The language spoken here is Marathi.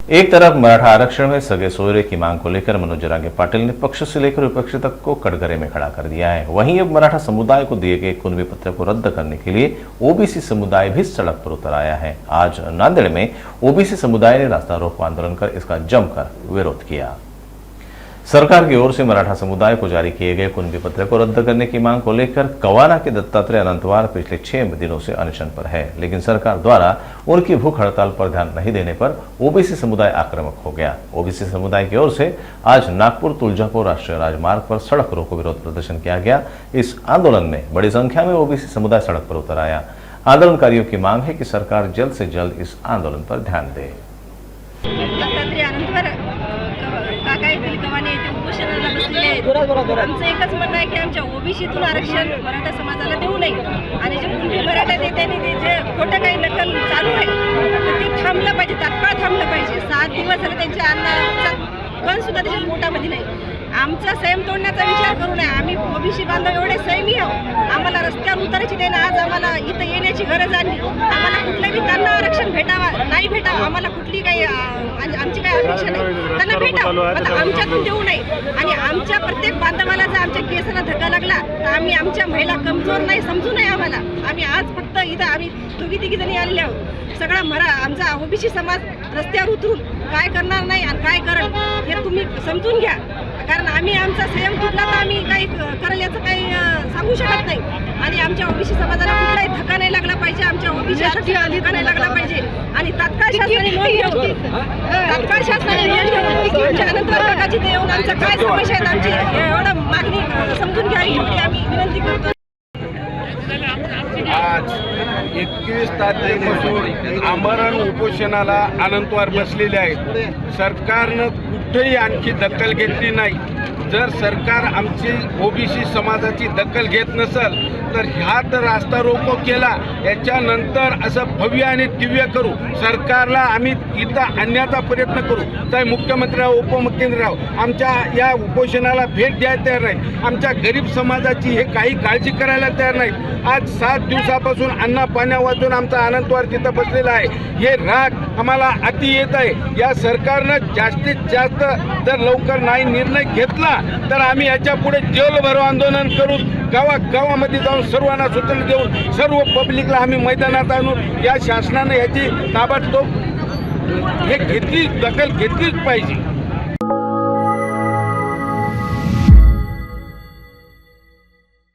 एक तरफ मराठा आरक्षण में सगे सोयरे की मांग को लेकर मनोज जरांगे पाटिल ने पक्ष से लेकर विपक्ष तक को कटघरे में खड़ा कर दिया है। वहीं अब मराठा समुदाय को दिए गए कुनबी पत्र को रद्द करने के लिए ओबीसी समुदाय भी सड़क पर उतर आया है। आज नांदेड़ में ओबीसी समुदाय ने रास्ता रोको आंदोलन कर इसका जमकर विरोध किया। सरकार की ओर से मराठा समुदाय को जारी किए गए कुनबी पत्र को रद्द करने की मांग को लेकर कवाना के दत्तात्रेय अनंतवार पिछले 6 दिनों से अनशन पर है, लेकिन सरकार द्वारा उनकी भूख हड़ताल पर ध्यान नहीं देने पर ओबीसी समुदाय आक्रामक हो गया। ओबीसी समुदाय की ओर से आज नागपुर तुलजापुर राष्ट्रीय राजमार्ग पर सड़क रोको विरोध प्रदर्शन किया गया। इस आंदोलन में बड़ी संख्या में ओबीसी समुदाय सड़क पर उतर आया। आंदोलनकारियों की मांग है कि सरकार जल्द से जल्द इस आंदोलन पर ध्यान दे। आमचं एकच म्हणणं आहे की आमच्या ओबीसीतून आरक्षण मराठा समाजाला देऊ नये आणि जे कुणबी मराठा नेत्यांनी ते जे खोटं काही नकल चालू आहे तर ते थांबलं पाहिजे, तात्काळ थांबलं पाहिजे। 7 दिवस झाले त्यांच्या अन्नाचा कण सुद्धा त्याच्या पोटामध्ये नाही। आमचा संयम तोडण्याचा विचार करू नये। आम्ही ओबीसी बांधव एवढे संयमी आहोत, आम्हाला रस्त्यावर उतरायची नाही। आज आम्हाला इथं येण्याची गरज आली, आम्हाला कुठलंही त्यांना आरक्षण भेटावा नाही भेटावं, आम्हाला कुठली काही आमची काही अपेक्षा नाही, त्यांना भेटावं, आता आमच्यातून देऊ नये। आणि आमच्या प्रत्येक बांधवाला जर आमच्या केसाला धक्का लागला तर आम्ही आमच्या महिला कमजोर नाही समजू नये आम्हाला। आम्ही आज फक्त इथं आम्ही तिघी जणी आलेले आहोत। सगळा आमचा ओबीसी समाज रस्त्यावर उतरून काय करणार नाही आणि काय करेल हे तुम्ही समजून घ्या, कारण आम्ही आमचा संयम तुटला तर आम्ही काही करेल याचं काही सांगू शकत नाही। आणि आमच्या ओबीसी समाजाला कुठलाही धक्का नाही लागला पाहिजे, आमच्या ओबीसी आरक्षणाला धक्का नाही लागला पाहिजे। आणि तात्काळ शासनाने नोंद घेऊन अनंतवार काकाची ते येऊन आमचा काय समस्या आहेत आमची एवढं मागणी समजून घ्यावी एवढी आम्ही विनंती करतो। आज 21 तारखेपासून आमरण उपोषणाला अनंतवार बसलेले आहेत। सरकारनं कुठेही आणखी दखल घेतली नाही। जर सरकार आमची ओबीसी समाजाची दखल घेत नसेल तर ह्या तर रास्ता रोको केला, याच्यानंतर असं भव्य आणि दिव्य करू, सरकारला आम्ही इथं आणण्याचा प्रयत्न करू। तर मुख्यमंत्र्याव उपमुख्यमंत्र्याव आमच्या या उपोषणाला भेट द्यायला तयार नाही, आमच्या गरीब समाजाची हे काही काळजी करायला तयार नाही। आज 7 दिवसापासून अन्ना पाण्या वाचून आमचा अनंतवार तिथं बसलेला आहे। हे राग आम्हाला अति येत आहे। या सरकारनं जास्तीत जास्त जर लवकर नाही निर्णय घेतला तर आम्ही याच्या पुढे जेलभरो आंदोलन करून गावागावामध्ये जाऊन सर्वांना सूचना देऊन सर्व पब्लिकला आम्ही मैदानात आणून या शासनाने याची ताबडतोब दखल घेतलीच पाहिजे।